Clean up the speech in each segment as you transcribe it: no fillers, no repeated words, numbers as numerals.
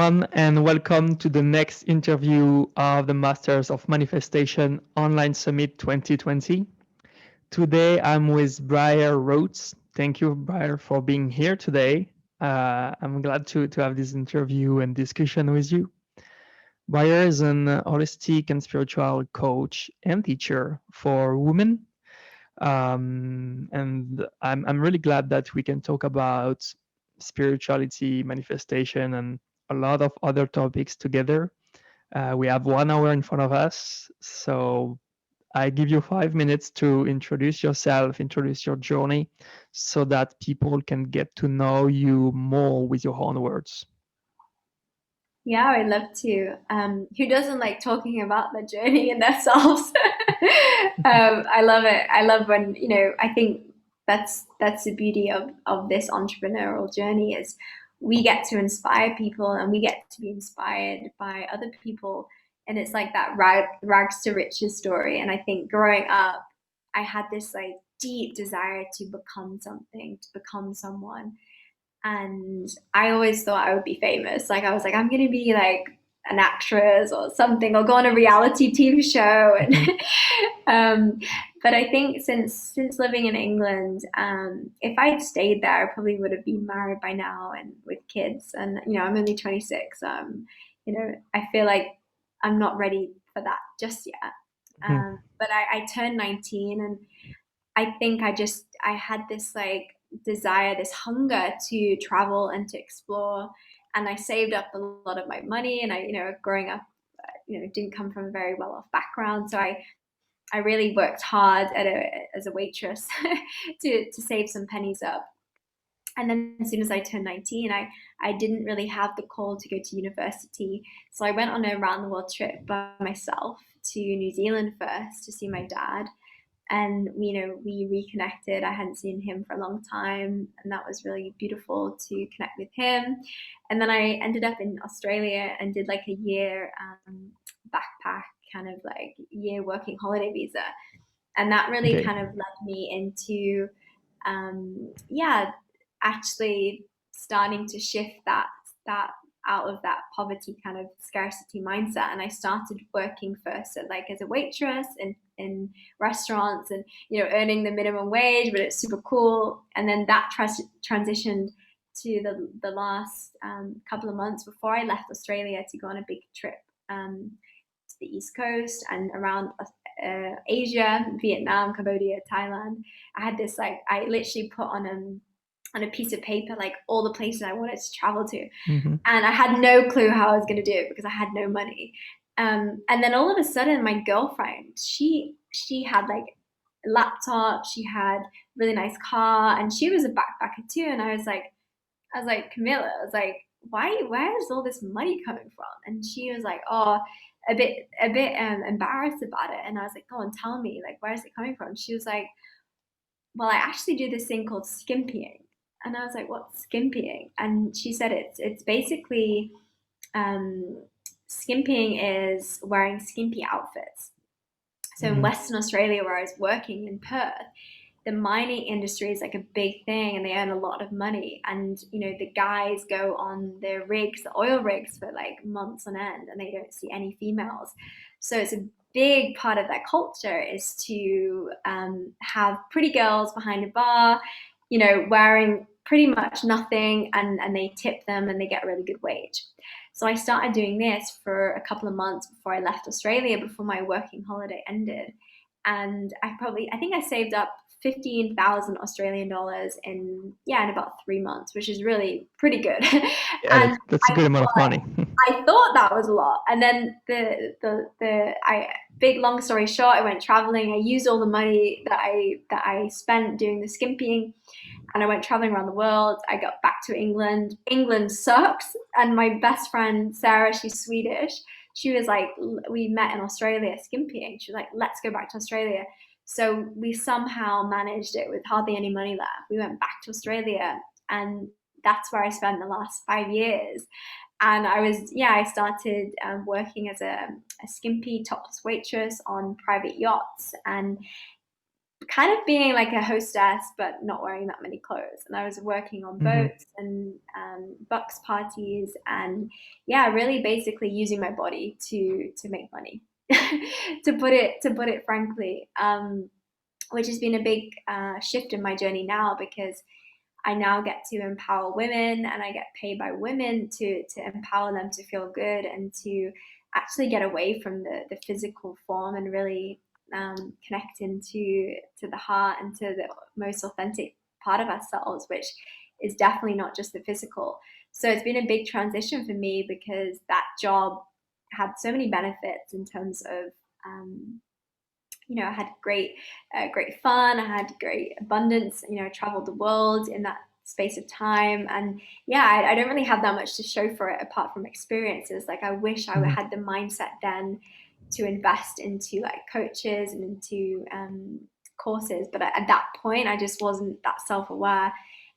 everyone, and welcome to the next interview of the Masters of Manifestation Online Summit 2020. Today, I'm with Bryre ROOTS. Thank you, Bryre, for being here today. I'm glad to have this interview and discussion with you. Bryre is an holistic and spiritual coach and teacher for women. And I'm really glad that we can talk about spirituality, manifestation, and a lot of other topics together. We have 1 hour in front of us, so I give you 5 minutes to introduce yourself, introduce your journey, so that people can get to know you more with your own words. Yeah, I'd love to. Who doesn't like talking about their journey and themselves? I love it. I love when, I think that's the beauty of this entrepreneurial journey is we get to inspire people and we get to be inspired by other people. And it's like that rags to riches story. And I think growing up, I had this like deep desire to become something, to become someone, and I always thought I would be famous. Like I was like, I'm gonna be like an actress or something, or go on a reality TV show. And Mhm. um, but I think since living in England, if I'd stayed there, I probably would have been married by now and with kids. And I'm only 26. I feel like I'm not ready for that just yet. Mhm. But I turned 19, and I think I had this like desire, this hunger to travel and to explore. And I saved up a lot of my money. And growing up, didn't come from a very well off background. So I really worked hard as a waitress to save some pennies up. And then as soon as I turned 19, I didn't really have the call to go to university. So I went on a round the world trip by myself to New Zealand first to see my dad, and we reconnected. I hadn't seen him for a long time, and that was really beautiful to connect with him. And then I ended up in Australia and did like a year backpack, kind of like year working holiday visa, and that really Okay. kind of led me into yeah, actually starting to shift that out of that poverty kind of scarcity mindset. And I started working first as a waitress in restaurants, and earning the minimum wage, but it's super cool. And then that transitioned to the last couple of months before I left Australia to go on a big trip to the East Coast and around Asia, Vietnam, Cambodia, Thailand. I had this like I literally put on a piece of paper like all the places I wanted to travel to, Mhm. and I had no clue how I was going to do it because I had no money. And then all of a sudden, my girlfriend, she had like a laptop, she had a really nice car, and she was a backpacker too. And I was like, Camilla, I was like, where is all this money coming from? And she was like, oh, a bit embarrassed about it. And I was like, go on, tell me, like, where is it coming from? She was like, well, I actually do this thing called skimpying. And I was like, what's skimpying? And she said it's basically um, skimpying is wearing skimpy outfits. So in Mhm. Western Australia, where I was working in Perth, the mining industry is like a big thing, and they earn a lot of money. And the guys go on their rigs, the oil rigs, for like months on end, and they don't see any females. So it's a big part of their culture is to have pretty girls behind a bar, wearing pretty much nothing, and they tip them and they get a really good wage. So I started doing this for a couple of months before I left Australia, before my working holiday ended. And I think I saved up 15,000 Australian dollars in about 3 months, which is really pretty good. Yeah, And that's a good amount of money. I thought that was a lot. And then the I big long story short, I went traveling. I used all the money that I spent doing the skimping, and I went traveling around the world. I got back to England. England sucks. And my best friend Sarah, she's Swedish. She was like, we met in Australia skimping. She was like, let's go back to Australia. So we somehow managed it with hardly any money left. We went back to Australia, and that's where I spent the last 5 years. And I started working as a skimpy topless waitress on private yachts. And kind of being like a hostess, but not wearing that many clothes. And I was working on Hmm. boats and bucks parties, and yeah, really basically using my body to make money, to put it frankly, which has been a big shift in my journey now, because I now get to empower women, and I get paid by women to empower them to feel good and to actually get away from the physical form and really connect into to the heart and to the most authentic part of ourselves, which is definitely not just the physical. So it's been a big transition for me, because that job had so many benefits in terms of I had great fun. I had great abundance. I traveled the world in that space of time, and yeah, I don't really have that much to show for it apart from experiences. Like, I wish I Hmm. had the mindset then to invest into like coaches and into courses, but at that point, I just wasn't that self-aware,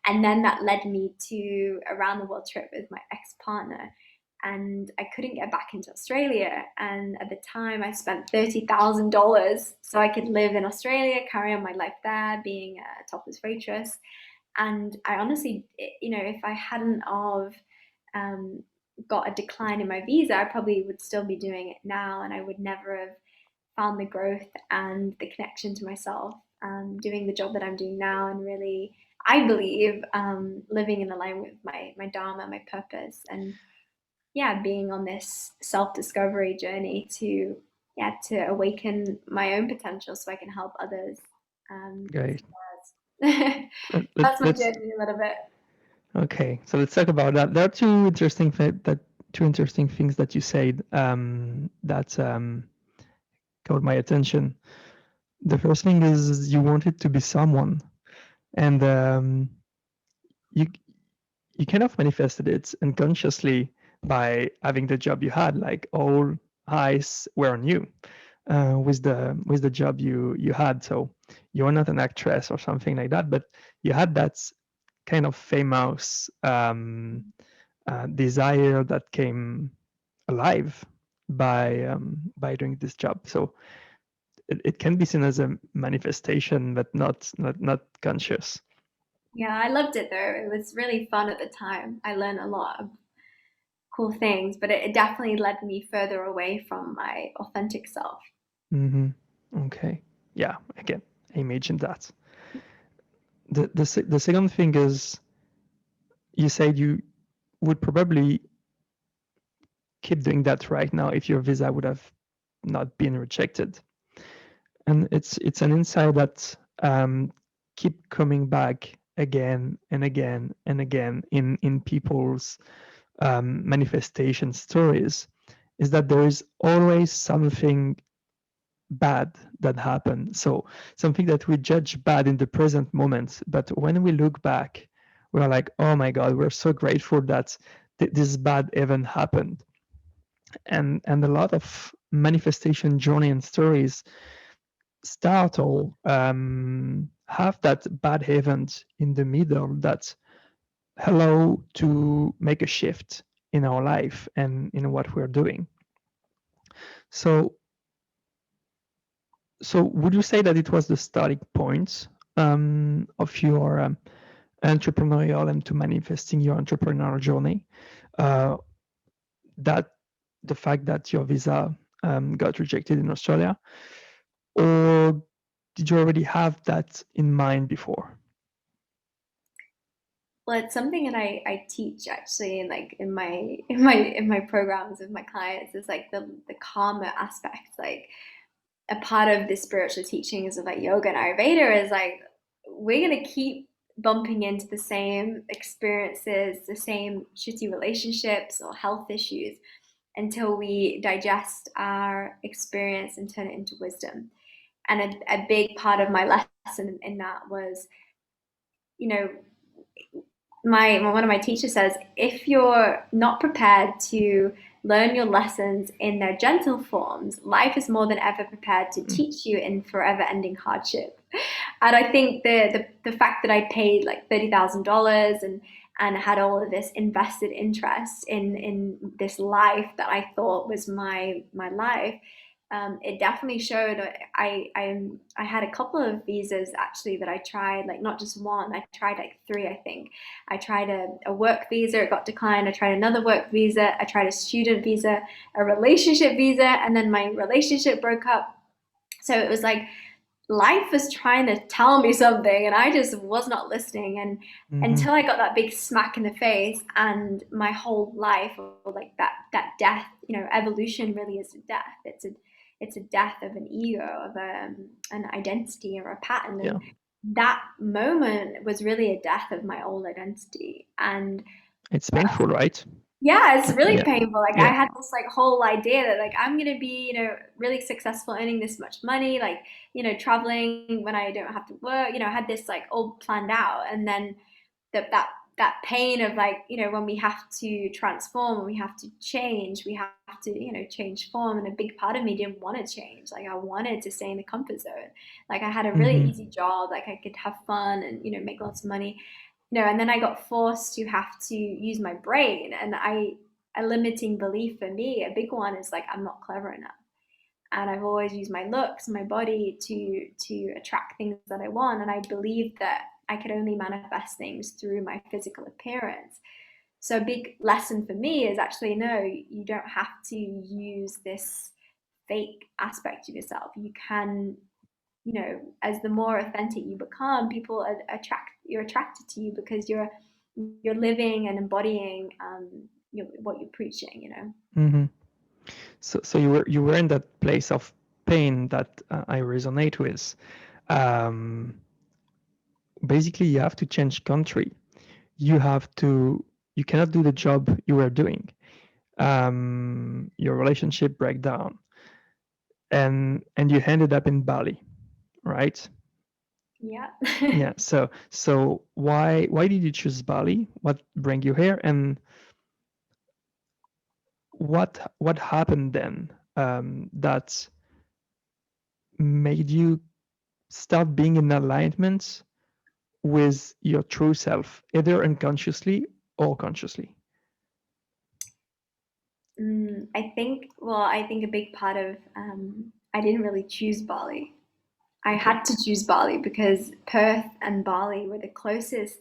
and then that led me to a round the world trip with my ex-partner, and I couldn't get back into Australia. And at the time, I spent $30,000 so I could live in Australia, carry on my life there, being a topless waitress. And I honestly, if I hadn't of um, got a decline in my visa, I probably would still be doing it now, and I would never have found the growth and the connection to myself, doing the job that I'm doing now, and really, I believe, living in alignment with my dharma, my purpose, and yeah, being on this self-discovery journey to awaken my own potential so I can help others. Great. That's my Let's journey a little bit. okay. So let's talk about that. There are two interesting things that you said that caught my attention. The first thing is you wanted to be someone, and you you kind of manifested it unconsciously by having the job you had. Like all eyes were on you with the job you had. So you're not an actress or something like that, but you had that kind of famous desire that came alive by doing this job. So it can be seen as a manifestation, but not conscious. Yeah, I loved it though. It was really fun at the time. I learned a lot of cool things, but it definitely led me further away from my authentic self. Hmm. Okay. Yeah. Again, I imagine that. The second thing is you said you would probably keep doing that right now if your visa would have not been rejected. And it's an insight that keep coming back again and again and again in people's manifestation stories, is that there is always something bad that happened. So something that we judge bad in the present moment, but when we look back, we're like, oh my God, we're so grateful that this bad event happened. And a lot of manifestation journey and stories start or have that bad event in the middle that allow to make a shift in our life and in what we're doing. So so would you say that it was the starting point of your entrepreneurial and to manifesting your entrepreneurial journey? Uh, that the fact that your visa got rejected in Australia, or did you already have that in mind before? Well, it's something that I teach actually in like in my programs with my clients, is like the karma aspect. Like, a part of this spiritual teachings of like yoga and Ayurveda is like, we're gonna keep bumping into the same experiences, the same shitty relationships or health issues, until we digest our experience and turn it into wisdom. And a big part of my lesson in that was, you know, my one of my teachers says, if you're not prepared to learn your lessons in their gentle forms, life is more than ever prepared to Mm. teach you in forever ending hardship. And I think the fact that I paid like $30,000 and had all of this invested interest in this life that I thought was my life, it definitely showed. I had a couple of visas actually that I tried, like not just one. I tried like three, I think. I tried a work visa, it got declined. I tried another work visa. I tried a student visa, a relationship visa, and then my relationship broke up. So it was like life was trying to tell me something and I just was not listening. And Mm-hmm. until I got that big smack in the face, and my whole life, or like that death, evolution really is a death. It's a death of an ego, of an identity or a pattern. Yeah. And that moment was really a death of my old identity. And It's painful, right? yeah, it's really Yeah. painful. Like I Yeah. had this like whole idea that like I'm gonna be, really successful, earning this much money, like, traveling when I don't have to work. I had this like all planned out. And then that pain of like, when we have to transform, when we have to change, we have to, change form. And a big part of me didn't want to change. Like I wanted to stay in the comfort zone. Like I had a really Mm-hmm. easy job, like I could have fun and, make lots of money. And then I got forced to have to use my brain. And a limiting belief for me, a big one, is like I'm not clever enough. And I've always used my looks, my body to attract things that I want. And I believe that I could only manifest things through my physical appearance. So a big lesson for me is actually, no, you don't have to use this fake aspect of yourself. You can, as the more authentic you become, people you're attracted to you because you're living and embodying, what you're preaching. Mm-hmm. So you were in that place of pain that I resonate with. Um, Basically, you have to change country. You cannot do the job you were doing. Your relationship break down, and you ended up in Bali, right? Yeah. Yeah. So why did you choose Bali? What bring you here, and what happened then that made you start being in alignment with your true self, either unconsciously or consciously? I think a big part of, I didn't really choose Bali. I Okay. had to choose Bali because Perth and Bali were the closest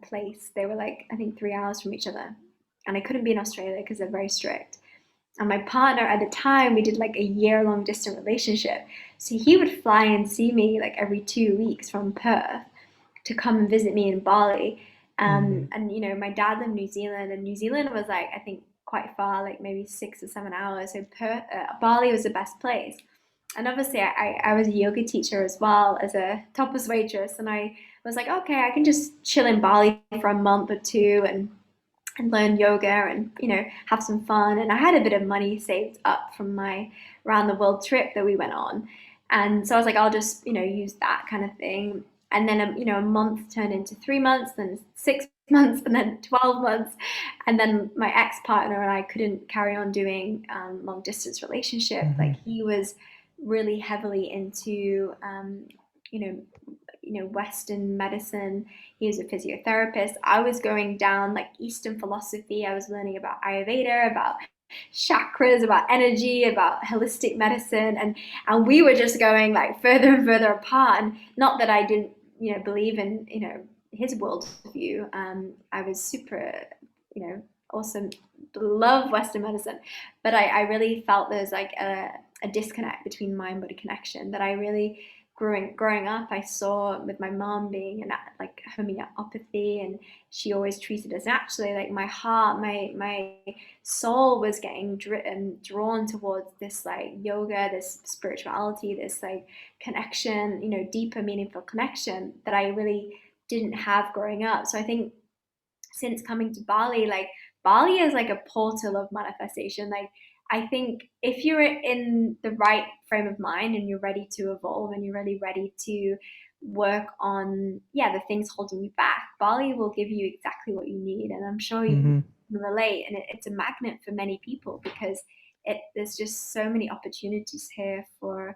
place. They were like, I think, 3 hours from each other. And I couldn't be in Australia because they're very strict. And my partner at the time, we did like a year-long distant relationship. So he would fly and see me like every 2 weeks from Perth to come and visit me in Bali. Mm-hmm. And my dad lived in New Zealand, and New Zealand was like, I think, quite far, like maybe 6 or 7 hours. So Bali was the best place. And obviously, I was a yoga teacher as well as a tapas waitress, and I was like, okay, I can just chill in Bali for a month or two and learn yoga and have some fun. And I had a bit of money saved up from my around the world trip that we went on. And so I was like, I'll just use that kind of thing. And then a month turned into 3 months, then 6 months, and then 12 months. And then my ex-partner and I couldn't carry on doing long distance relationship. Mm-hmm. Like he was really heavily into you know Western medicine. He was a physiotherapist. I was going down like Eastern philosophy. I was learning about Ayurveda, about chakras, about energy, about holistic medicine, and we were just going like further and further apart. And not that I didn't, believe in, his worldview. I was super, awesome, love Western medicine, but I really felt there's like a disconnect between mind body connection that I really growing up, I saw with my mom being an like homeopathy, and she always treated us naturally. Like my heart, my soul was getting drawn towards this like yoga, this spirituality, this like connection, deeper, meaningful connection that I really didn't have growing up. So I think since coming to Bali, like Bali is like a portal of manifestation. Like I think if you're in the right frame of mind and you're ready to evolve and you're really ready to work on, yeah, the things holding you back, Bali will give you exactly what you need. And I'm sure you Mm-hmm. can relate. And it's a magnet for many people because there's just so many opportunities here for,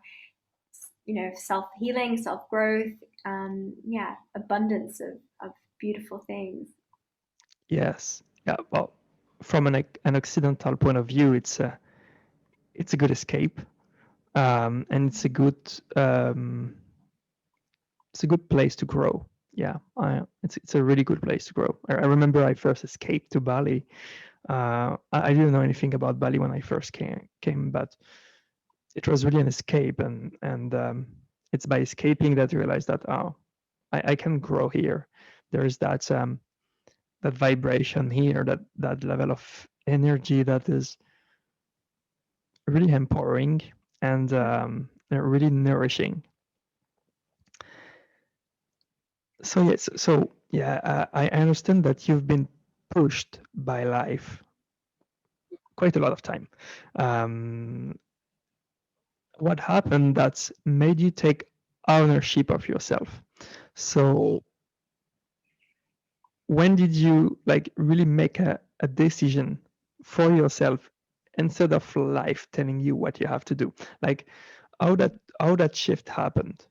self healing, self growth, yeah, abundance of beautiful things. Yes. Yeah. Well, from an occidental point of view, it's a good escape. And it's a good place to grow. Yeah, it's a really good place to grow. I remember I first escaped to Bali. I didn't know anything about Bali when I first came, but it was really an escape, and it's by escaping that I realized that I can grow here. There is that vibration here, that level of energy that is really empowering and really nourishing. So yes, so yeah, I understand that you've been pushed by life quite a lot of time. Um, what happened that's made you take ownership of yourself? So when did you like really make a decision for yourself instead of life telling you what you have to do? Like how that shift happened?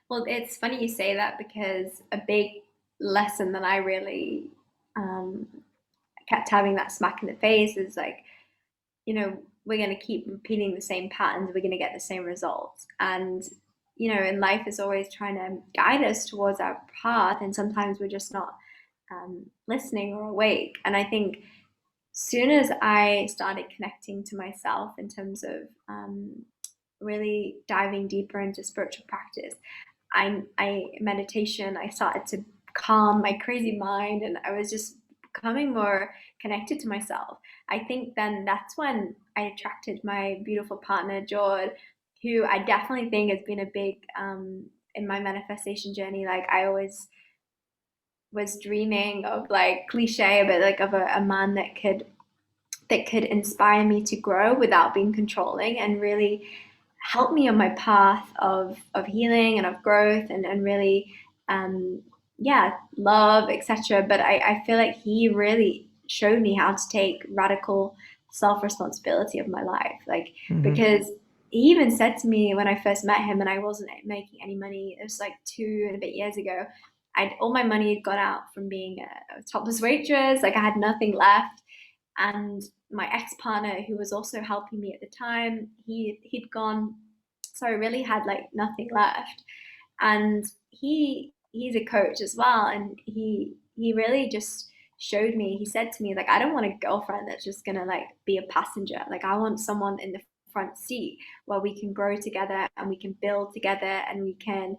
Well, it's funny you say that because a big lesson that I really um, kept having that smack in the face is like, we're going to keep repeating the same patterns, we're going to get the same results. And, in life is always trying to guide us towards our path. And sometimes we're just not listening or awake. And I think soon as I started connecting to myself in terms of really diving deeper into spiritual practice, I meditation, I started to calm my crazy mind, and I was just becoming more connected to myself. I think then that's when I attracted my beautiful partner, George, who I definitely think has been a big in my manifestation journey. Like I always was dreaming of like cliche, but like of a man that could inspire me to grow without being controlling and really help me on my path of healing and of growth and really um love, etc. But I feel like he really showed me how to take radical self-responsibility of my life, like, Hmm. because he even said to me when I first met him and I wasn't making any money. It was like 2 and a bit years ago. I'd all my money had gone out from being a topless waitress. Like I had nothing left. And my ex-partner, who was also helping me at the time, he'd gone. So I really had like nothing left. And he's a coach as well, and he really just showed me. He said to me, like, I don't want a girlfriend that's just gonna like be a passenger. Like I want someone in the front seat where we can grow together and we can build together and we can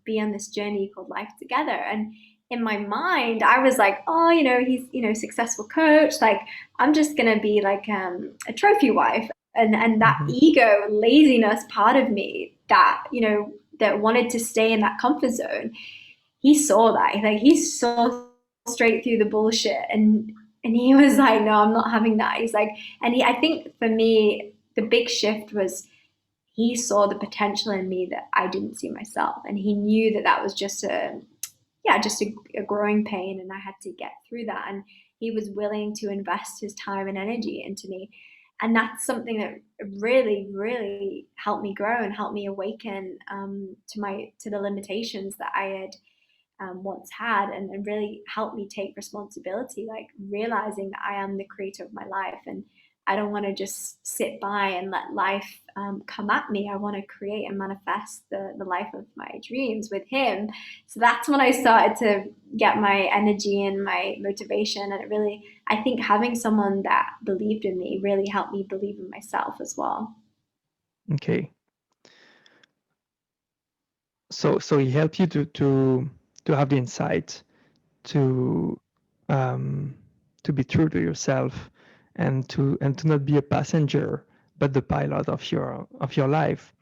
be on this journey called life together. And in my mind I was like, oh, he's successful coach, like I'm just gonna be like a trophy wife. And that Hmm. ego laziness part of me that that wanted to stay in that comfort zone, he saw that, like he saw straight through the bullshit. And he was like, no, I'm not having that. He's like, and I think for me the big shift was he saw the potential in me that I didn't see myself, and he knew that that was just a growing pain, and I had to get through that. And he was willing to invest his time and energy into me. And that's something that really, really helped me grow and helped me awaken to the limitations that I had once had, and really helped me take responsibility, like realizing that I am the creator of my life. And I don't want to just sit by and let life come at me. I want to create and manifest the life of my dreams with him. So that's when I started to get my energy and my motivation. And it really, I think having someone that believed in me really helped me believe in myself as well. Okay. So he helped you to have the insight to um, to be true to yourself and to not be a passenger but the pilot of your life.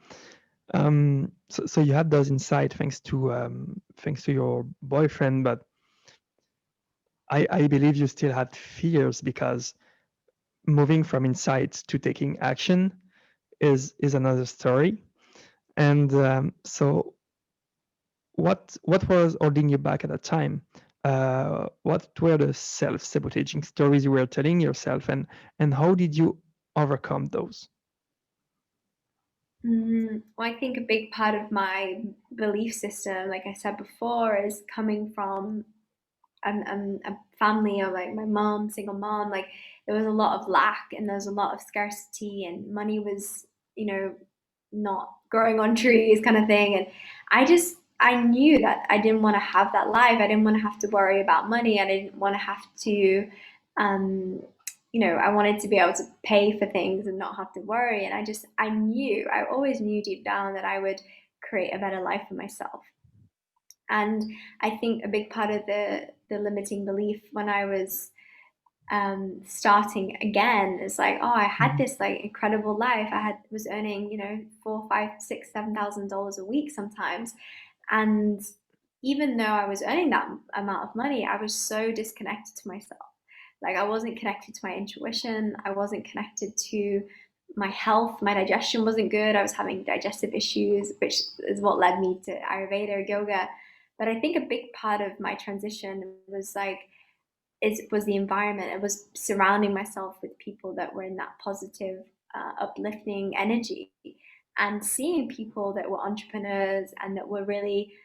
So you had those insights thanks to your boyfriend, but I believe you still had fears because moving from insights to taking action is another story. And so what was holding you back at that time? What were the self-sabotaging stories you were telling yourself, and how did you overcome those? Well, I think a big part of my belief system, like I said before, is coming from a family of like my mom, single mom, like there was a lot of lack and there was a lot of scarcity and money was, not growing on trees kind of thing. And I knew that I didn't want to have that life. I didn't want to have to worry about money. I didn't want to have to, um, I wanted to be able to pay for things and not have to worry. And I always knew deep down that I would create a better life for myself. And I think a big part of the limiting belief when I was starting again is like, oh, I had Mhm. this like incredible life. Was earning, four, five, six, $7,000 a week sometimes, and even though I was earning that amount of money, I was so disconnected to myself. Like I wasn't connected to my intuition. I wasn't connected to my health. My digestion wasn't good. I was having digestive issues, which is what led me to Ayurveda yoga. But I think a big part of my transition was like it was the environment. It was surrounding myself with people that were in that positive, uplifting energy, and seeing people that were entrepreneurs and that were really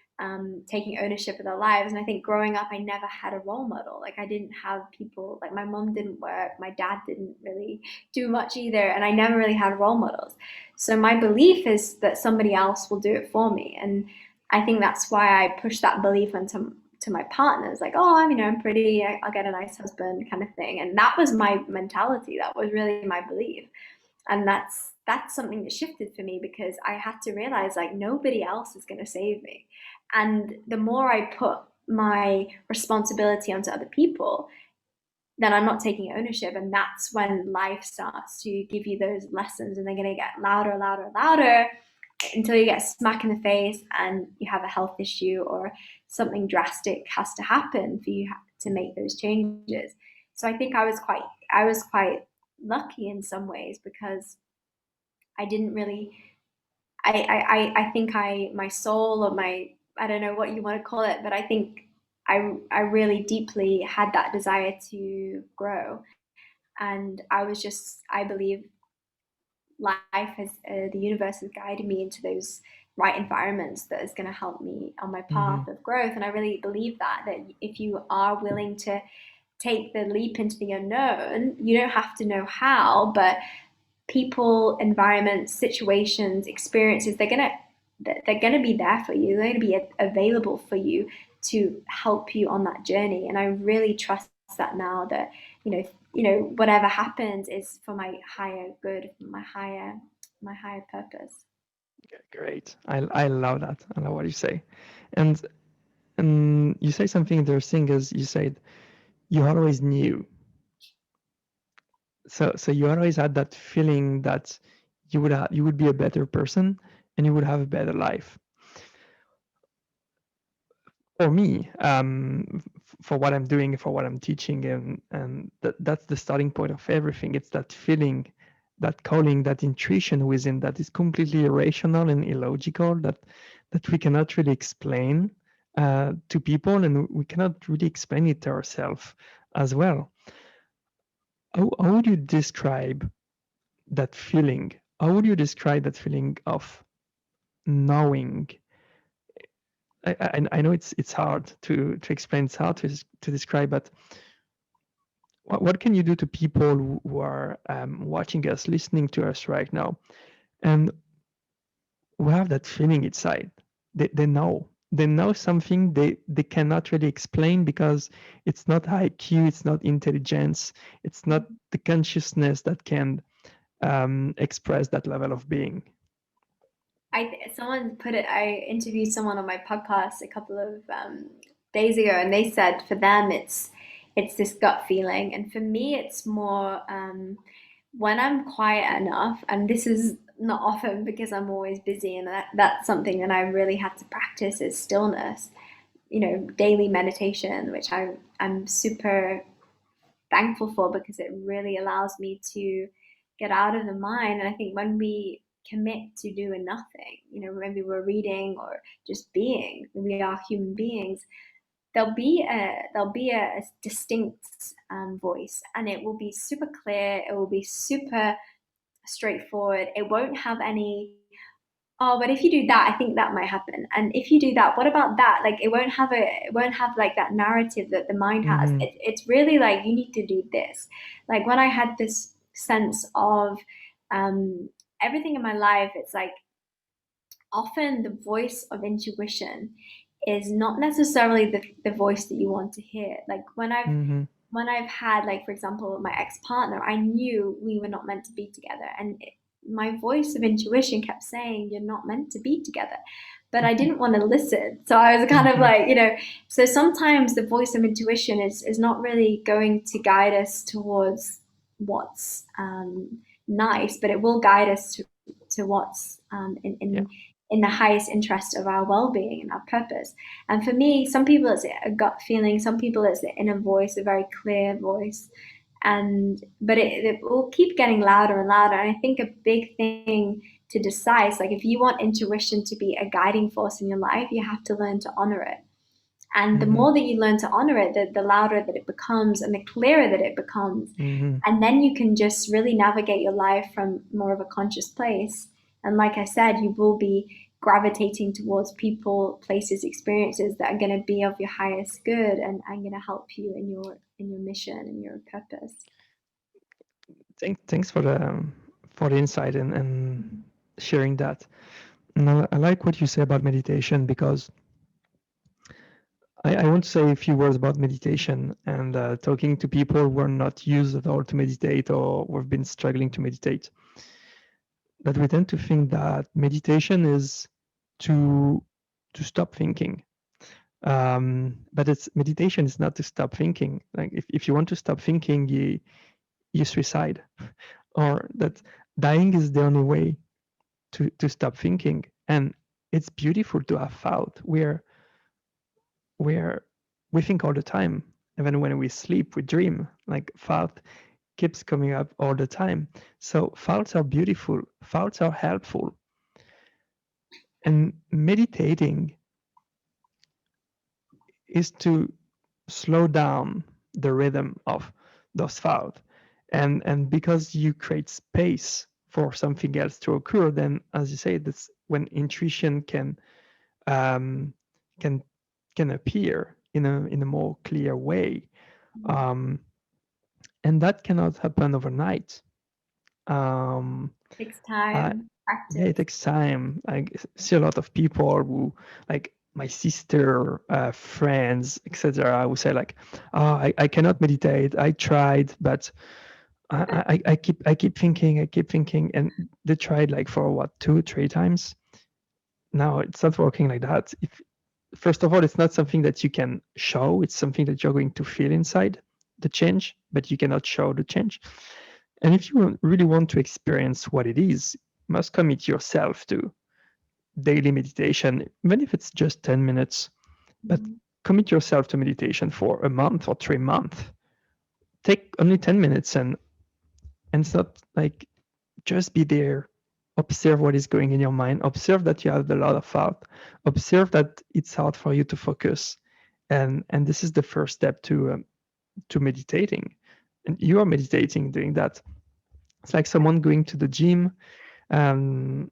taking ownership of their lives. And I think growing up, I never had a role model. Like I didn't have people. Like my mom didn't work, my dad didn't really do much either, and I never really had role models. So my belief is that somebody else will do it for me, and I think that's why I push that belief onto to my partners, like, oh, I'm pretty, I'll get a nice husband kind of thing. And that was my mentality. That was really my belief. And that's something that shifted for me because I had to realize like nobody else is going to save me. And the more I put my responsibility onto other people, then I'm not taking ownership. And that's when life starts to give you those lessons and they're going to get louder, louder, louder until you get smack in the face and you have a health issue or something drastic has to happen for you to make those changes. So I think I was quite lucky in some ways because I didn't really I think my soul or my I don't know what you want to call it, but I think I really deeply had that desire to grow. And I believe life has the universe has guided me into those right environments that is going to help me on my path Mhm. of growth. And I really believe that if you are willing to take the leap into the unknown, you don't have to know how, but people, environments, situations, experiences, they're gonna be there for you. They're gonna be available for you to help you on that journey. And I really trust that now that whatever happens is for my higher good, my higher purpose. Great. I love that. I love what you say. And and you say something interesting is you said you always knew. So you always had that feeling that you would be a better person and you would have a better life. For me, for what I'm doing, for what I'm teaching, and that's the starting point of everything. It's that feeling, that calling, that intuition within that is completely irrational and illogical that we cannot really explain to people, and we cannot really explain it to ourselves as well. How would you describe that feeling? How would you describe that feeling of knowing? I know it's hard to explain, it's hard to describe, but what can you do to people who are watching us, listening to us right now, and who have that feeling inside? They know something they cannot really explain because it's not IQ, it's not intelligence, it's not the consciousness that can express that level of being. Someone put it. I interviewed someone on my podcast a couple of days ago, and they said for them it's this gut feeling, and for me it's more when I'm quiet enough. And this is not often because I'm always busy, and that's something that I really had to practice is stillness. Daily meditation, which I'm super thankful for because it really allows me to get out of the mind. And I think when we commit to doing nothing, maybe we're reading or just being, we are human beings, there'll be a distinct voice, and it will be super clear. It will be super straightforward. It won't have any oh, but if you do that, I think that might happen. And if you do that, what about that? Like it won't have like that narrative that the mind has. Mm-hmm. It's really like you need to do this. Like when I had this sense of um, everything in my life, it's like often the voice of intuition is not necessarily the voice that you want to hear. Like Mm-hmm. when I've had, like, for example, my ex-partner, I knew we were not meant to be together. And my voice of intuition kept saying, you're not meant to be together. But I didn't want to listen. So I was kind of Mm-hmm. like, so sometimes the voice of intuition is not really going to guide us towards what's nice, but it will guide us to what's Yeah. in the highest interest of our well-being and our purpose. And for me, some people it's a gut feeling, some people it's the inner voice, a very clear voice. But it will keep getting louder and louder. And I think a big thing to decide is like if you want intuition to be a guiding force in your life, you have to learn to honor it. And the Mm-hmm. more that you learn to honor it, the louder that it becomes and the clearer that it becomes. Mm-hmm. And then you can just really navigate your life from more of a conscious place. And like I said, you will be gravitating towards people, places, experiences that are going to be of your highest good and going to help you in your mission and your purpose. Thanks for the insight and sharing that. And I like what you say about meditation because I want to say a few words about meditation and talking to people who are not used at all to meditate or who have been struggling to meditate. That we tend to think that meditation is to to stop thinking. But it's meditation is not to stop thinking. Like if you want to stop thinking, you suicide, or that dying is the only way to stop thinking. And it's beautiful to have thought where we think all the time. Even when we sleep, we dream. Like thought keeps coming up all the time. So thoughts are beautiful. Thoughts are helpful. And meditating is to slow down the rhythm of those thoughts. And because you create space for something else to occur, then as you say, that's when intuition um, can can appear in a more clear way. Um, and that cannot happen overnight. Um, Takes I, time, yeah, it practice. takes time. I see a lot of people who, like my sister, friends, etc., who say like, "Oh, I cannot meditate. I tried, but I keep thinking," and they tried like for what 2, 3 times. Now it's not working like that. If first of all, it's not something that you can show. It's something that you're going to feel inside the change, but you cannot show the change. And if you really want to experience what it is, you must commit yourself to daily meditation, even if it's just 10 minutes, but commit yourself to meditation for a month or 3 months. Take only 10 minutes and it's not like just be there. Observe what is going in your mind. Observe that you have a lot of thought. Observe that it's hard for you to focus. And this is the first step to meditating. And you are meditating doing that. It's like someone going to the gym, um,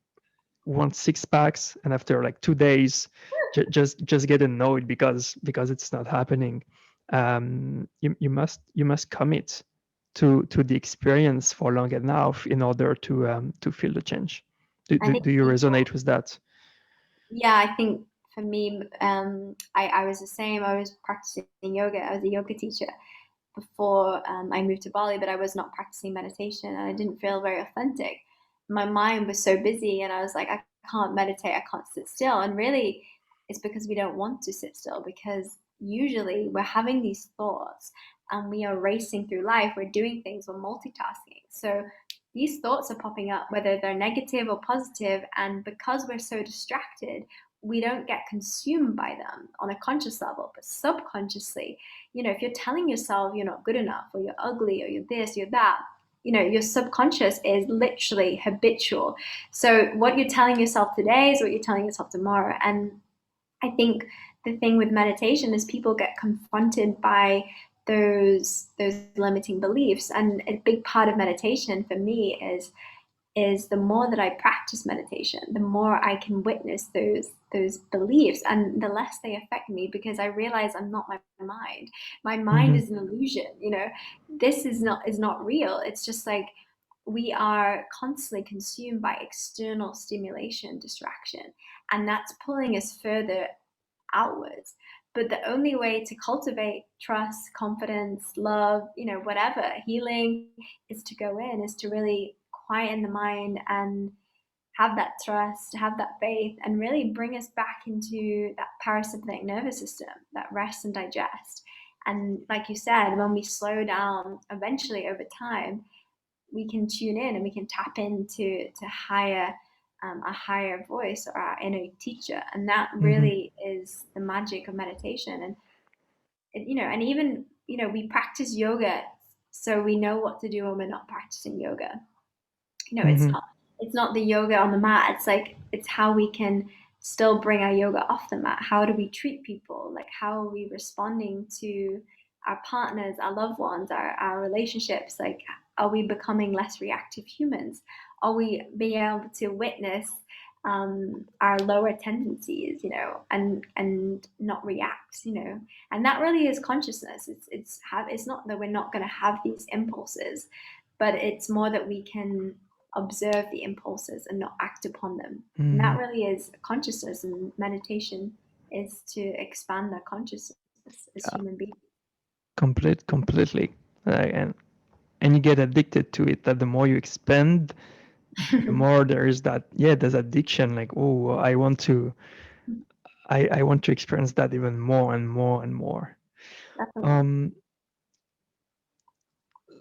wants 6 packs, and after like 2 days, just get annoyed because it's not happening. You must commit to the experience for long enough in order to feel the change. I think Do you people, resonate with that? yeah, I think for me, I was the same. I was practicing yoga. I was a yoga teacher before I moved to Bali, but I was not practicing meditation and I didn't feel very authentic. My mind was so busy and I was like, I can't meditate, I can't sit still. And really, it's because we don't want to sit still because usually we're having these thoughts and we are racing through life, we're doing things, we're multitasking. So these thoughts are popping up, whether they're negative or positive, and because we're so distracted, we don't get consumed by them on a conscious level, but subconsciously, if you're telling yourself you're not good enough or you're ugly or you're this, you're that, your subconscious is literally habitual. So what you're telling yourself today is what you're telling yourself tomorrow. And I think the thing with meditation is people get confronted by those limiting beliefs. And a big part of meditation for me is is the more that I practice meditation, the more I can witness those beliefs, and the less they affect me, because I realize I'm not my mind. My mind Mm-hmm. is an illusion. This is not real. It's just like we are constantly consumed by external stimulation, distraction, and that's pulling us further outwards. But the only way to cultivate trust, confidence, love, whatever, healing, is to go in, is to really quieten the mind and have that trust, have that faith, and really bring us back into that parasympathetic nervous system, that rest and digest. And like you said, when we slow down, eventually over time, we can tune in and we can tap into higher a higher voice, or our inner teacher, and that Mm-hmm. really is the magic of meditation. And even we practice yoga, so we know what to do when we're not practicing yoga. It's Mm-hmm. not the yoga on the mat. It's how we can still bring our yoga off the mat. How do we treat people? Like, how are we responding to our partners, our loved ones, our relationships? Like, are we becoming less reactive humans? Are we being able to witness our lower tendencies, and not react, and that really is consciousness. It's not that we're not going to have these impulses, but it's more that we can observe the impulses and not act upon them. And Mm-hmm. that really is consciousness, and meditation is to expand our consciousness as human beings. Completely. And you get addicted to it. That the more you expand, the more there is that, yeah, there's addiction. Like, oh, I want to experience that even more and more and more. Definitely. Um,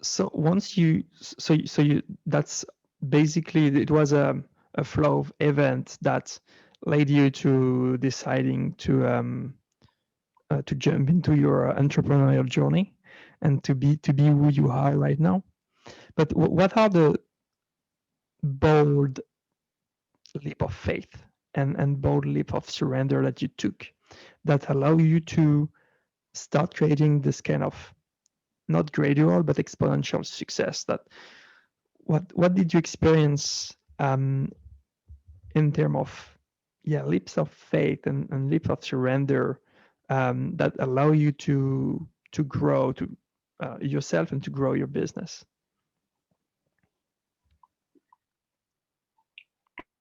so once you, so you, that's basically, it was a flow of events that led you to deciding to jump into your entrepreneurial journey and to be who you are right now. But what are the bold leap of faith and bold leap of surrender that you took that allow you to start creating this kind of not gradual but exponential success? That what did you experience in terms of, yeah, leaps of faith and leaps of surrender that allow you to grow to yourself and to grow your business?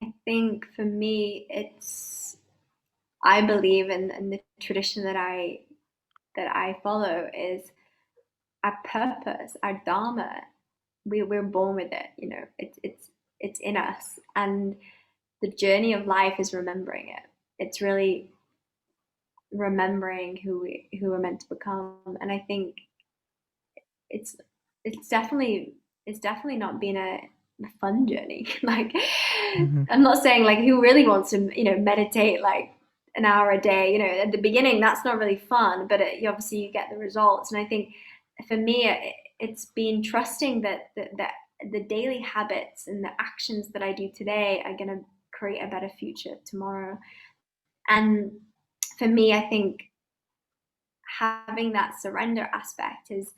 I think for me, I believe in the tradition that I follow is our purpose, our dharma. We're born with it, it's in us, and the journey of life is remembering it. It's really remembering who we're meant to become. And I think it's it's definitely not been a fun journey. Like, Mm-hmm. I'm not saying, like, who really wants to meditate like an hour a day. At the beginning, that's not really fun, but obviously you get the results. And I think for me, it's been trusting that the daily habits and the actions that I do today are going to create a better future tomorrow. And for me, I think having that surrender aspect is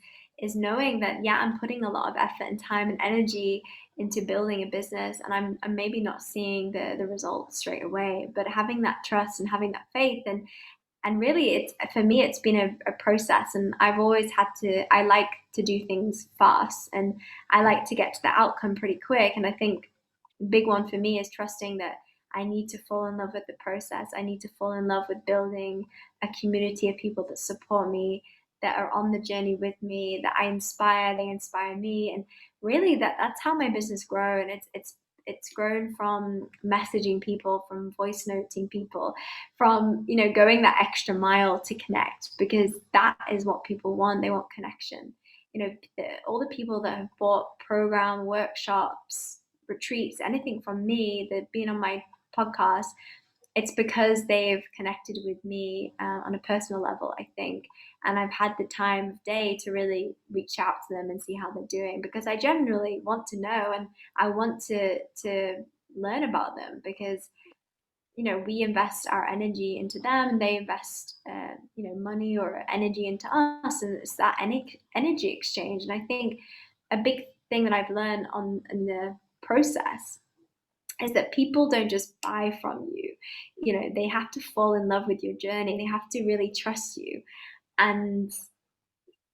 knowing that, yeah, I'm putting a lot of effort and time and energy into building a business, and I'm maybe not seeing the results straight away, but having that trust and having that faith. And really, it's, for me, it's been a process, and I like to do things fast, and I like to get to the outcome pretty quick. And I think a big one for me is trusting that I need to fall in love with the process. I need to fall in love with building a community of people that support me, that are on the journey with me, that I inspire, they inspire me. And really, that's how my business grew. And it's grown from messaging people, from voice noting people, from going that extra mile to connect, because that is what people want. They want connection. All the people that have bought program, workshops, retreats, anything from me, that have been on my podcast, it's because they've connected with me on a personal level, I think. And I've had the time of day to really reach out to them and see how they're doing, because I generally want to know, and I want to learn about them, because we invest our energy into them, and they invest money or energy into us, and it's that energy exchange. And I think a big thing that I've learned on in the process is that people don't just buy from you. They have to fall in love with your journey. They have to really trust you. And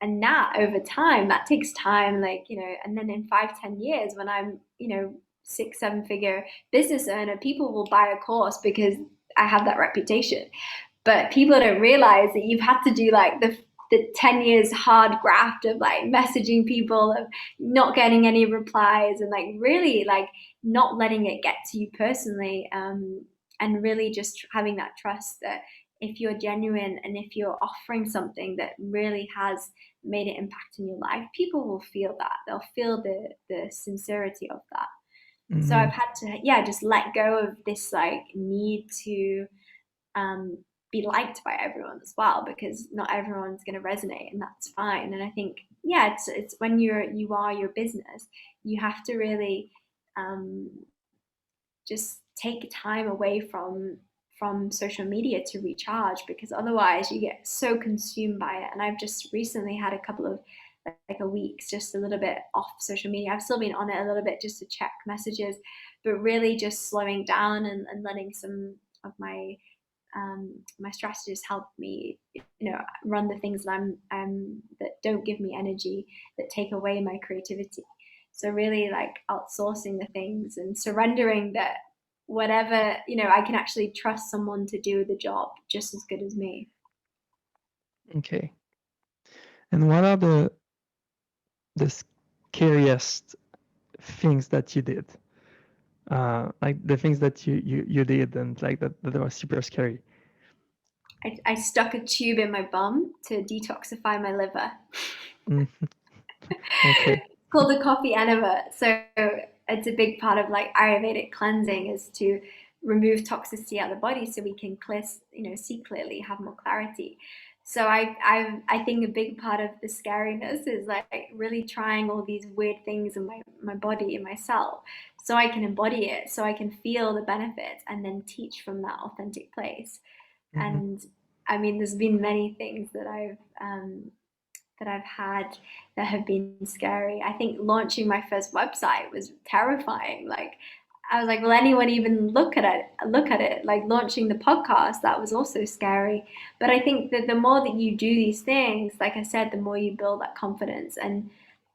that over time, that takes time, and then in 5-10 years, when I'm, 6-7 figure business owner, people will buy a course because I have that reputation. But people don't realize that you've had to do like the 10 years hard graft of like messaging people, of not getting any replies, and like really like not letting it get to you personally, and really just having that trust that if you're genuine and if you're offering something that really has made an impact in your life, people will feel that. They'll feel the sincerity of that. So I've had to, yeah, just let go of this like need to be liked by everyone as well, because not everyone's going to resonate, and that's fine. And I think, yeah, it's when you are your business, you have to really um, just take time away from social media to recharge, because otherwise you get so consumed by it. And I've just recently had a couple of like a weeks just a little bit off social media. I've still been on it a little bit just to check messages, but really just slowing down and letting some of my strategies help me, run the things that that don't give me energy, that take away my creativity. So really like outsourcing the things and surrendering that whatever, I can actually trust someone to do the job just as good as me. Okay. And what are the scariest things that you did? Like the things that you did and like that was super scary. I stuck a tube in my bum to detoxify my liver. Mhm. Okay. It's called a coffee enema. So it's a big part of like Ayurvedic cleansing, is to remove toxicity out of the body so we can see clearly, have more clarity. So I think a big part of the scariness is like really trying all these weird things in my body, in myself, so I can embody it, so I can feel the benefits and then teach from that authentic place. Mhm. And I mean, there's been many things that I've had that have been scary. I think launching my first website was terrifying. Like I was like, will anyone even look at it? Look at it. Like launching the podcast, that was also scary. But I think that the more that you do these things, like I said, the more you build that confidence. And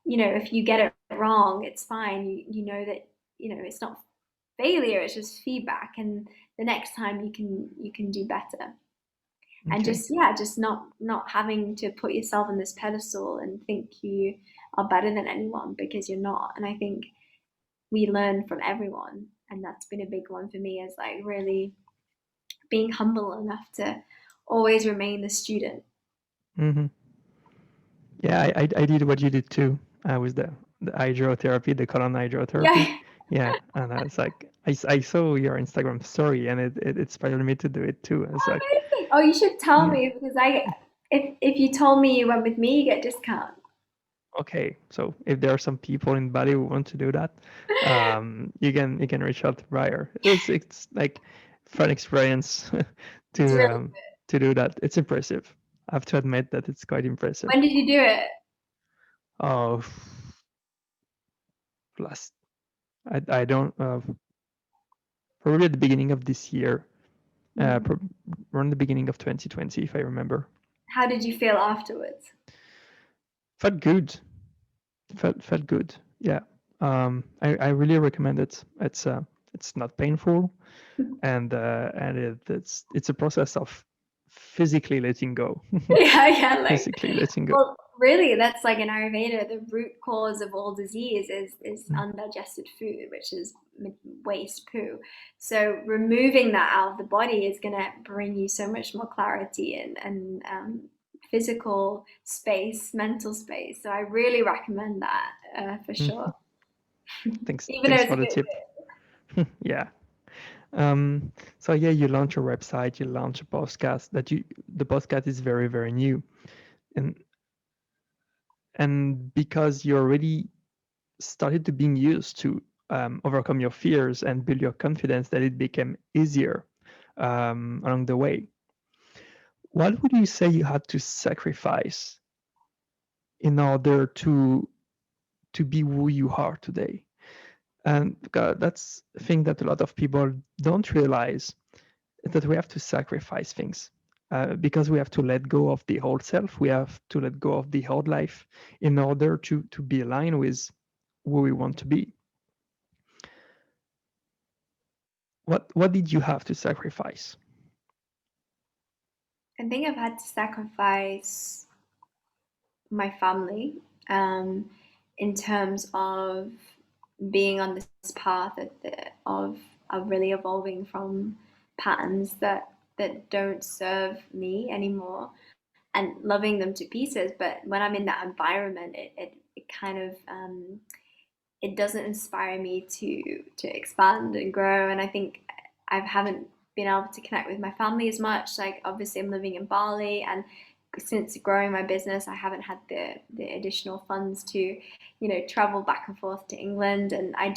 if you get it wrong, it's fine. You know that it's not failure; it's just feedback. And the next time you can do better. And Okay. just, yeah, just not having to put yourself on this pedestal and think you are better than anyone, because you're not. And I think we learn from everyone, and that's been a big one for me, is like really being humble enough to always remain the student. Mhm. Yeah, I did what you did too. With the hydrotherapy, the colon hydrotherapy. Yeah. Yeah, and it's like I saw your Instagram story, and it inspired me to do it too. It's like, Amazing. Oh, you should tell yeah, me, because if you told me you went with me, you get discount. okay. So if there are some people in Bali who want to do that, you can reach out to Bryre. It's like fun experience It's to really. um to do that. It's impressive. I have to admit that it's quite impressive. When did you do it? Oh, last I don't probably at the beginning of this year, Mm. around the beginning of 2020, if I remember. How did you feel afterwards? Felt good. Felt good. Yeah. I really recommend it. It's not painful, and it's a process of physically letting go. Yeah, yeah, like, Physically letting go. well, really, that's like in Ayurveda, the root cause of all disease is Mm. undigested food, which is waste, poo. So removing that out of the body is going to bring you so much more clarity and physical space, mental space. So I really recommend that, for Mm. sure. Thanks. Even though Thanks it's for a the bit. tip. Yeah. So yeah, you launch your website, you launch a podcast the podcast is very, very new. And because you already started to being used to overcome your fears and build your confidence, that it became easier along the way. What would you say you had to sacrifice in order to be who you are today? And that's a thing that a lot of people don't realize, that we have to sacrifice things. Because we have to let go of the old self, we have to let go of the old life in order to be aligned with who we want to be. What did you have to sacrifice? I think I've had to sacrifice my family, um, in terms of being on this path of really evolving from patterns that don't serve me anymore, and loving them to pieces. But when I'm in that environment, it kind of it doesn't inspire me to expand and grow. And I think I haven't been able to connect with my family as much. Like obviously I'm living in Bali, and since growing my business, I haven't had the additional funds to, travel back and forth to England. And I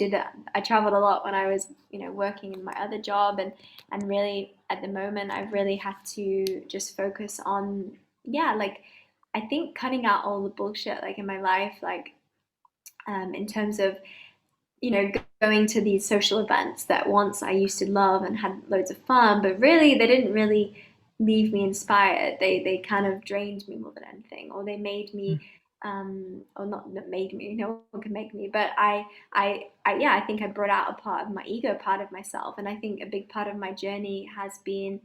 traveled a lot when I was, working in my other job, and really at the moment I've really had to just focus on, yeah, like I think cutting out all the bullshit like in my life, like in terms of, going to these social events that once I used to love and had loads of fun, but really they didn't really leave me inspired. They kind of drained me more than anything, or they made me, or not made me. No one can make me, but yeah, I think I brought out a part of my ego, part of myself, and I think a big part of my journey has been,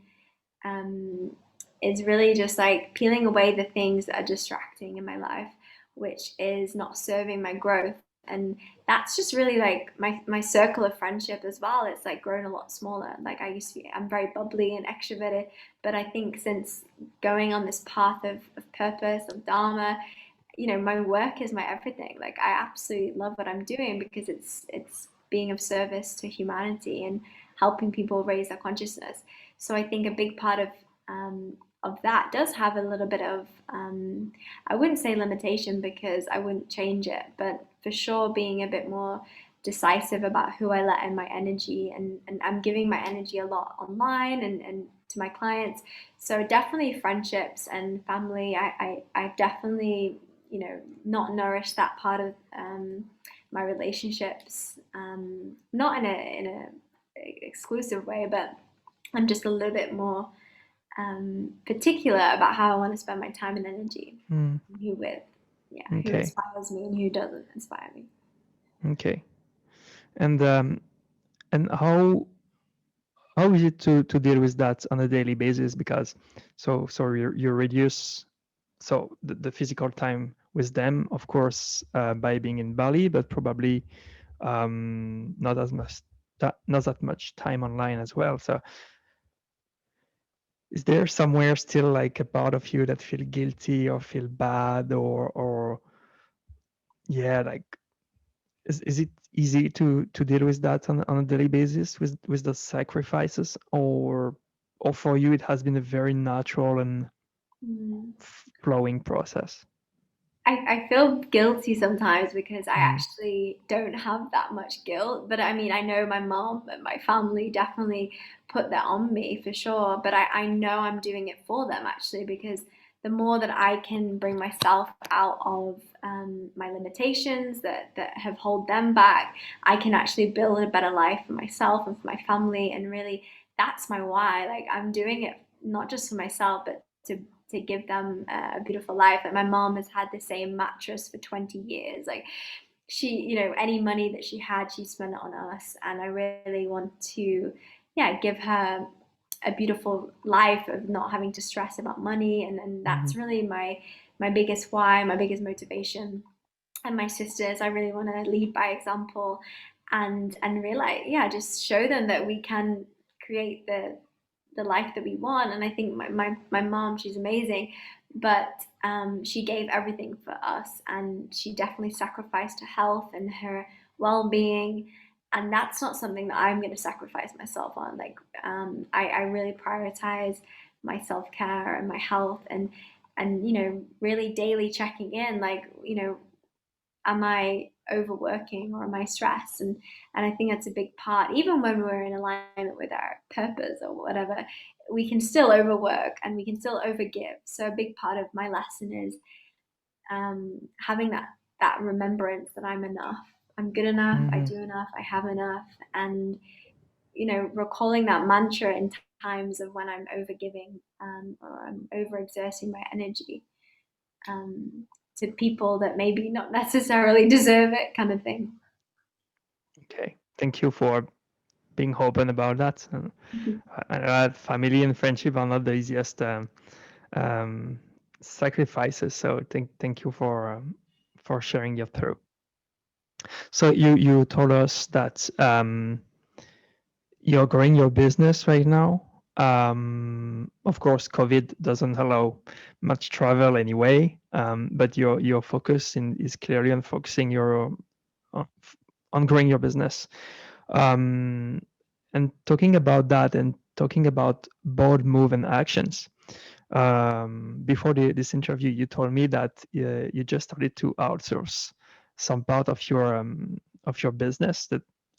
um, is really just like peeling away the things that are distracting in my life, which is not serving my growth. And that's just really like my circle of friendship as well. It's like grown a lot smaller. Like I used to be, I'm very bubbly and extroverted, but I think since going on this path of purpose, of dharma, my work is my everything. Like I absolutely love what I'm doing because it's being of service to humanity and helping people raise their consciousness. So I think a big part of that does have a little bit of, I wouldn't say limitation because I wouldn't change it, but for sure being a bit more decisive about who I let in my energy, and I'm giving my energy a lot online and to my clients. So definitely friendships and family. I definitely, not nourish that part of, my relationships, not in a exclusive way, but I'm just a little bit more, particular about how I want to spend my time and energy, Mm, who with, yeah, who okay, inspires me and who doesn't inspire me. okay. And how is it to deal with that on a daily basis? Because so you reduce the physical time with them, of course, by being in Bali, but probably not as much not that much time online as well. So is there somewhere still like a part of you that feel guilty or feel bad, or yeah, like is it easy to deal with that on a daily basis with the sacrifices, or for you it has been a very natural and Mm. flowing process? I feel guilty sometimes because I Mm, actually don't have that much guilt. But I mean, I know my mom and my family definitely put that on me for sure. But I know I'm doing it for them actually, because the more that I can bring myself out of, my limitations that have held them back, I can actually build a better life for myself and for my family. And really, that's my why. Like, I'm doing it not just for myself, but to give them a beautiful life. Like my mom has had the same mattress for 20 years. Like she, any money that she had, she spent it on us. And I really want to, yeah, give her a beautiful life of not having to stress about money. And mhm, that's really my biggest why, my biggest motivation. And my sisters, I really want to lead by example, and realize, yeah, just show them that we can create the life that we want. And I think my mom, she's amazing, but she gave everything for us, and she definitely sacrificed her health and her well-being. And that's not something that I'm going to sacrifice myself on. Like, I really prioritize my self-care and my health, and really daily checking in, like, am I overworking or am I stressed? And I think that's a big part. Even when we're in alignment with our purpose or whatever, we can still overwork and we can still overgive. So a big part of my lesson is, having that remembrance that I'm enough. I'm good enough, I Mm-hmm. do enough, I have enough. And, recalling that mantra in times of when I'm overgiving, or I'm overexerting my energy, um, to people that maybe not necessarily deserve it, kind of thing. Okay. Thank you for being open about that. I know that family and friendship are not the easiest um, sacrifices. So thank you for sharing your through. So you told us that you're growing your business right now. Of course, COVID doesn't allow much travel anyway, but your focus is clearly on focusing on, on growing your business. Um, and talking about that and talking about bold move and actions. Before this interview, you told me that you just started to outsource some part of your business,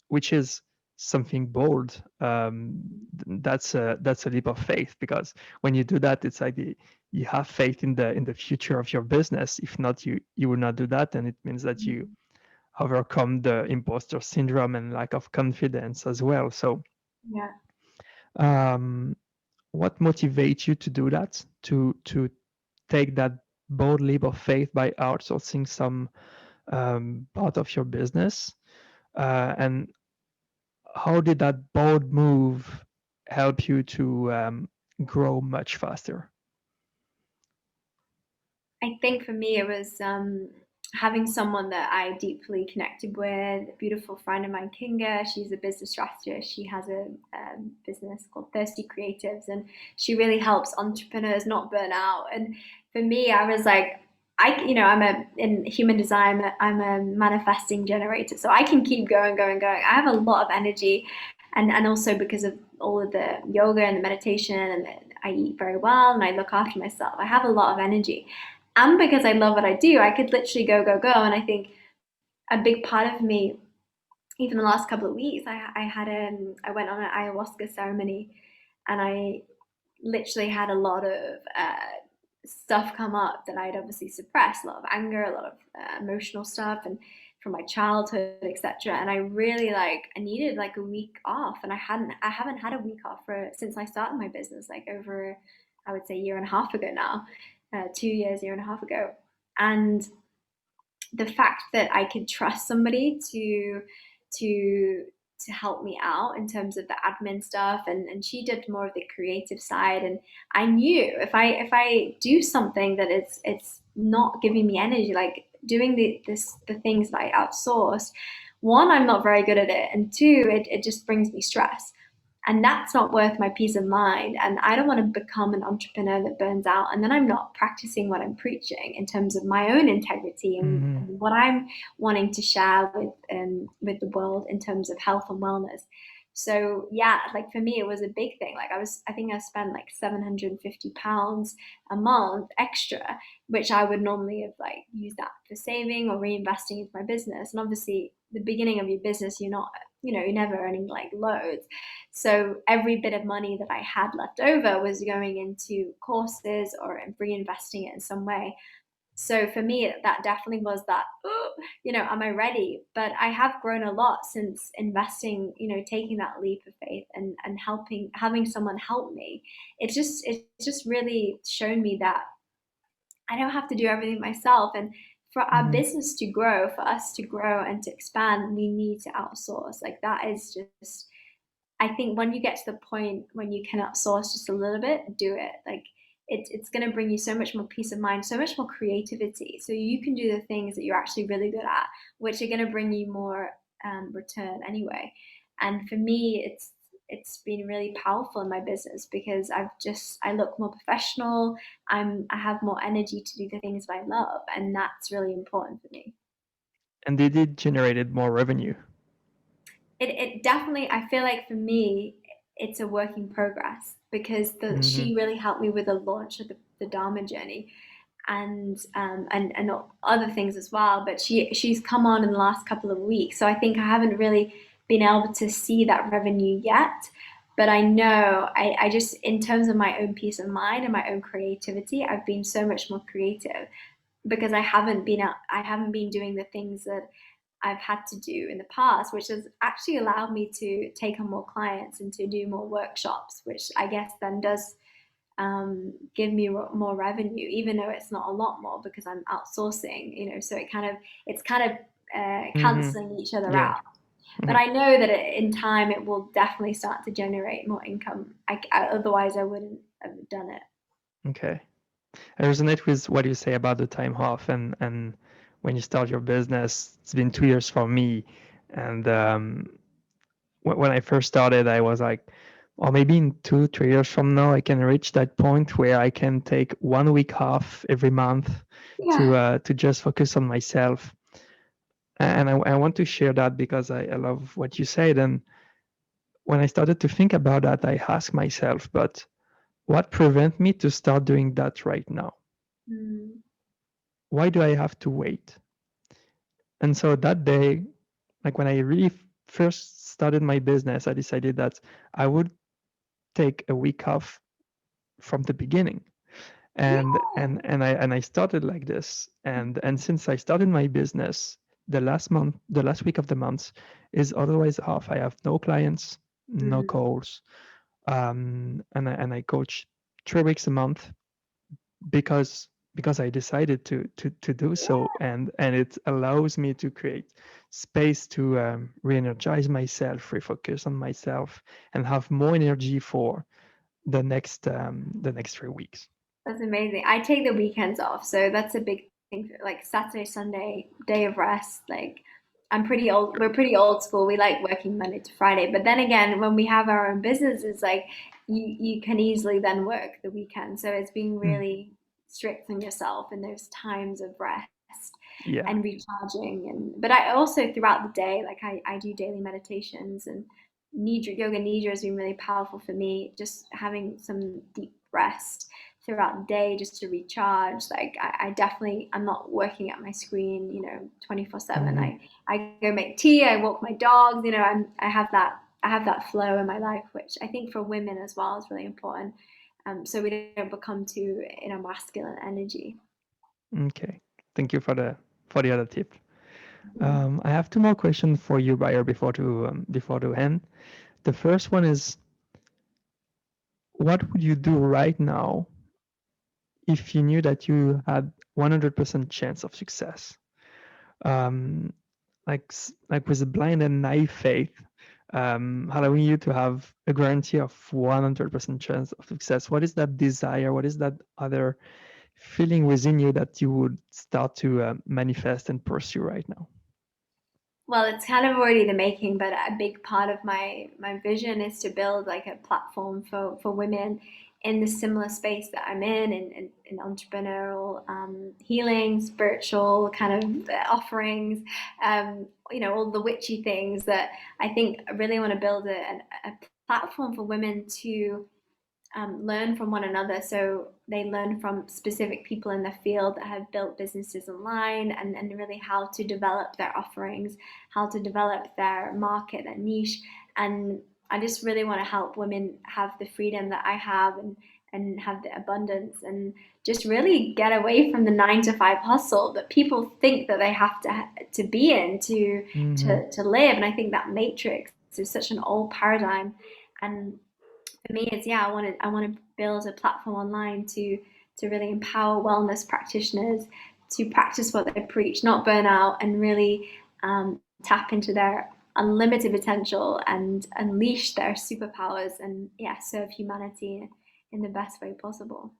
which is something bold. That's a leap of faith, because when you do that, it's like you have faith in the future of your business. If not, you will not do that, and it means that you overcome the imposter syndrome and lack of confidence as well. So, Yeah. um, what motivates you to do that? To take that bold leap of faith by outsourcing some part of your business, and how did that bold move help you to grow much faster? I think for me, it was having someone that I deeply connected with, a beautiful friend of mine, Kinga. She's a business strategist. She has a business called Thirsty Creatives, and she really helps entrepreneurs not burn out. And for me, I was like, I'm in human design, I'm a manifesting generator, so I can keep going, going, going. I have a lot of energy, and also because of all of the yoga and the meditation, and I eat very well and I look after myself. I have a lot of energy, and because I love what I do, I could literally go, go, go. And I think a big part of me, even the last couple of weeks, I went on an ayahuasca ceremony, and I literally had a lot of stuff come up that I'd obviously suppressed, a lot of anger, a lot of emotional stuff, and from my childhood, etc. And I really I needed like a week off, and I haven't had a week off since I started my business, like over, I would say, a year and a half ago now, 2 years, year and a half ago. And the fact that I could trust somebody to to help me out in terms of the admin stuff, and she did more of the creative side. And I knew if I do something that it's not giving me energy, like doing the things that I outsource, one, I'm not very good at it, and two, it just brings me stress, and that's not worth my peace of mind. And I don't want to become an entrepreneur that burns out, and then I'm not practicing what I'm preaching in terms of my own integrity, Hmm. and what I'm wanting to share with the world in terms of health and wellness. So yeah, like for me, it was a big thing. Like I think I spent like £750 a month extra, which I would normally have like used that for saving or reinvesting into my business. And obviously, the beginning of your business, you're never earning like loads. So every bit of money that I had left over was going into courses or reinvesting it in some way. So for me, that definitely was that, oh, am I ready? But I have grown a lot since investing, taking that leap of faith, and having someone help me. It's just really shown me that I don't have to do everything myself. And for our Hmm. business to grow, for us to grow and to expand, we need to outsource. Like that is just, I think when you get to the point when you can outsource just a little bit, do it. Like it's going to bring you so much more peace of mind, so much more creativity. So you can do the things that you're actually really good at, which are going to bring you more return anyway. And for me, it's been really powerful in my business because I look more professional. I have more energy to do the things that I love, and that's really important for me. And did it generated more revenue? It definitely, I feel like for me, it's a work in progress because Hmm. she really helped me with the launch of the Dharma journey, and other things as well. But she's come on in the last couple of weeks, so I think I haven't really been able to see that revenue yet. But I know I just, in terms of my own peace of mind and my own creativity, I've been so much more creative because I haven't been doing the things that I've had to do in the past, which has actually allowed me to take on more clients and to do more workshops, which I guess then does give me more revenue, even though it's not a lot more because I'm outsourcing, so it's kind of Mm-hmm. canceling each other Yeah. out. But I know that in time it will definitely start to generate more income. Otherwise, I wouldn't have done it. Okay. I resonate with what you say about the time off and when you start your business. It's been 2 years for me, and when I first started, I was like, or maybe in 2, 3 years from now, I can reach that point where I can take 1 week off every month Yeah. to just focus on myself. And I want to share that because I love what you said. And when I started to think about that, I asked myself, but what prevents me to start doing that right now? Mm. Why do I have to wait? And so that day, like when I really first started my business, I decided that I would take a week off from the beginning. And I started like this. And since I started my business, the last week of the month is otherwise off. I have no clients, no Mm. calls. And I coach 3 weeks a month because I decided to do so, and it allows me to create space to re-energize myself, refocus on myself, and have more energy for the next 3 weeks. That's amazing. I take the weekends off, so that's a big thing. Like Saturday, Sunday, day of rest. Like I'm pretty old. We're pretty old school. We like working Monday to Friday. But then again, when we have our own businesses, like you can easily then work the weekend. So it's being Mm, really strict on yourself in those times of rest yeah. and recharging. And but I also throughout the day, like I do daily meditations and nidra yoga. Nidra has been really powerful for me. Just having some deep rest throughout the day just to recharge. Like I definitely I'm not working at my screen, 24/7. Hmm. I go make tea, I walk my dogs, I have that flow in my life, which I think for women as well is really important. So we don't become too in a masculine energy. Okay. Thank you for the other tip. Mm. I have two more questions for you, Bryre, before to end. The first one is, what would you do right now if you knew that you had 100% chance of success? Um, like with a blind and naive faith, allowing you to have a guarantee of 100% chance of success. What is that desire? What is that other feeling within you that you would start to manifest and pursue right now? Well, it's kind of already the making, but a big part of my vision is to build like a platform for women in the similar space that I'm in entrepreneurial healing, spiritual kind of offerings, all the witchy things that I think I really want to build a platform for women to learn from one another. So they learn from specific people in the field that have built businesses online and really how to develop their offerings, how to develop their market, their niche. And I just really want to help women have the freedom that I have and have the abundance and just really get away from the 9 to 5 hustle that people think that they have to be in Hmm. to live. And I think that matrix is such an old paradigm. And for me is yeah, I want to build a platform online to really empower wellness practitioners to practice what they preach, not burn out, and really tap into their unlimited potential and unleash their superpowers and yeah, serve humanity in the best way possible.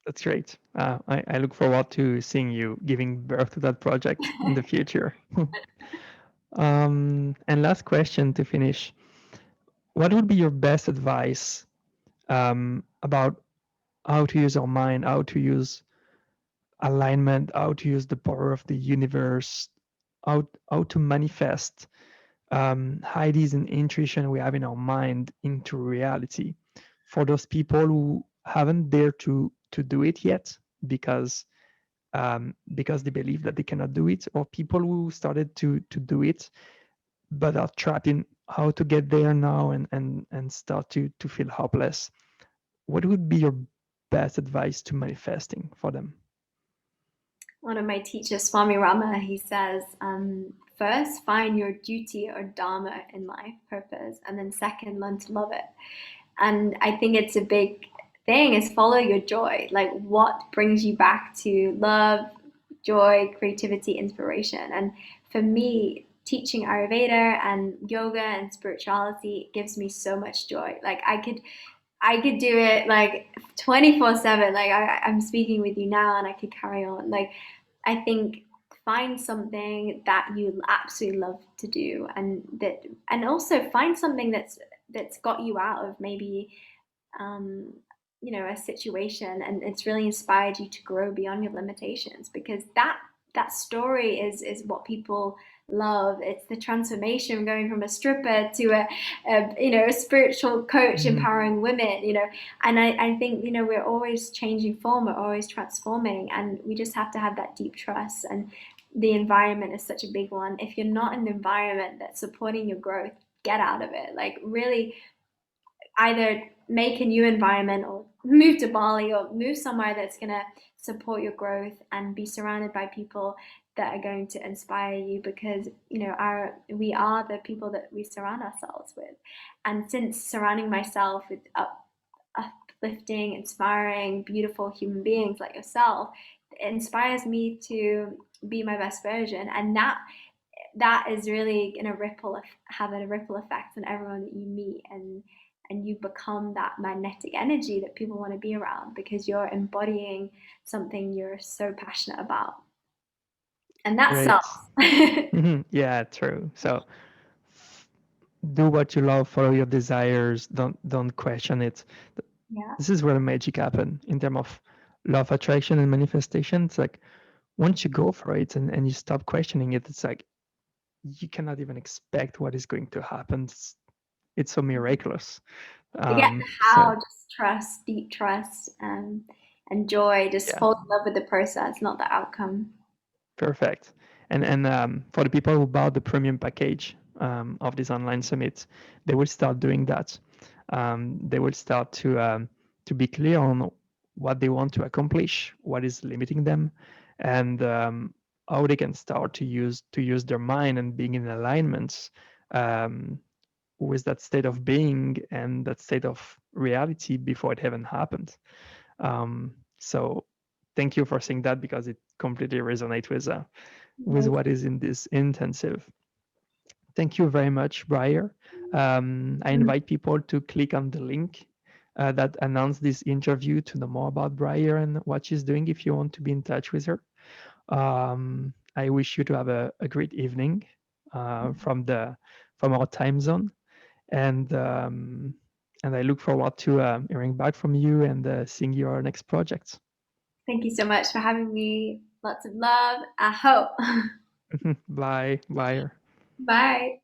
That's great. I look forward to seeing you giving birth to that project in the future. And last question to finish. What would be your best advice about how to use our mind, how to use alignment, how to use the power of the universe, how to manifest ideas and intuition we have in our mind into reality for those people who haven't dared to do it yet because they believe that they cannot do it, or people who started to do it but are trapped in how to get there now and start to feel hopeless. What would be your best advice to manifesting for them? One of my teachers, Swami Rama, he says, first find your duty or dharma in life, purpose, and then second, learn to love it. And I think it's a big thing is follow your joy. Like what brings you back to love, joy, creativity, inspiration. And for me, teaching Ayurveda and yoga and spirituality gives me so much joy. Like I could do it like 24/7. Like I'm speaking with you now and I could carry on. Like I think find something that you absolutely love to do and also find something that's got you out of maybe um, a situation and it's really inspired you to grow beyond your limitations because that story is what people love. It's the transformation going from a stripper to a spiritual coach Mhm. empowering women, and I think we're always changing form, we're always transforming, and we just have to have that deep trust. And the environment is such a big one. If you're not in the environment that's supporting your growth, get out of it. Like really either make a new environment or move to Bali or move somewhere that's going to support your growth and be surrounded by people that are going to inspire you because we are the people that we surround ourselves with. And since surrounding myself with uplifting, inspiring, beautiful human beings like yourself, it inspires me to be my best version. And that is really going to have a ripple effect on everyone that you meet, and you become that magnetic energy that people want to be around because you're embodying something you're so passionate about, and that Great. sells. Yeah, true. So do what you love, follow your desires, don't question it. Yeah, This is where the magic happen in terms of law of attraction and manifestation. It's like once you go for it and you stop questioning it, it's like you cannot even expect what is going to happen. It's so miraculous. forget the So how, just trust, deep trust, and joy. Just yeah, fall in love with the process, not the outcome. perfect. And for the people who bought the premium package of this online summit, they will start doing that. They will start to be clear on what they want to accomplish, what is limiting them, and how they can start to use their mind and being in alignment um, with that state of being and that state of reality before it even happened. So thank you for saying that because it completely resonates with what is in this intensive. Thank you very much, Bryre. I invite people to click on the link that announced this interview to know more about Bryre and what she's doing if you want to be in touch with her. I wish you to have a great evening from our time zone, and um, and I look forward to hearing back from you and seeing your next projects. Thank you so much for having me. Lots of love. I hope. Bye, Bye. Bye.